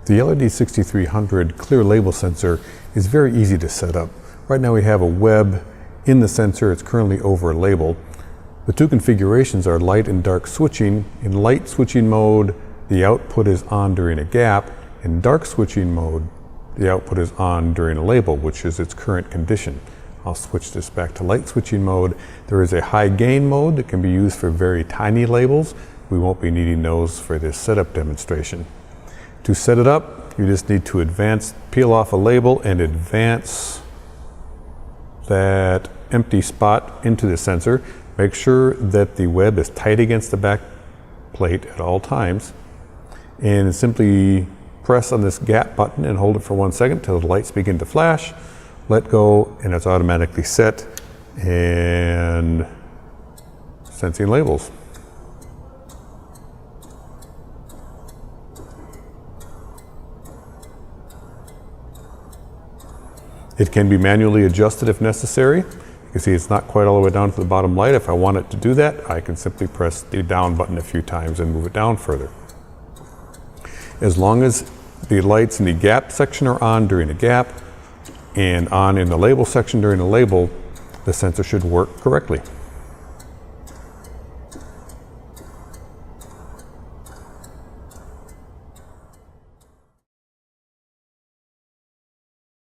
The LRD 6300 clear label sensor is very easy to set up. Right now we have a web in the sensor. It's currently over a label. The two configurations are light and dark switching. In light switching mode, the output is on during a gap. In dark switching mode, the output is on during a label, which is its current condition. I'll switch this back to light switching mode. There is a high gain mode that can be used for very tiny labels. We won't be needing those for this setup demonstration. To set it up, you just need to peel off a label and advance that empty spot into the sensor. Make sure that the web is tight against the back plate at all times. And simply press on this gap button and hold it for 1 second until the lights begin to flash. Let go and it's automatically set and sensing labels. It can be manually adjusted if necessary. You can see it's not quite all the way down to the bottom light. If I want it to do that, I can simply press the down button a few times and move it down further. As long as the lights in the gap section are on during a gap and on in the label section during a label, the sensor should work correctly.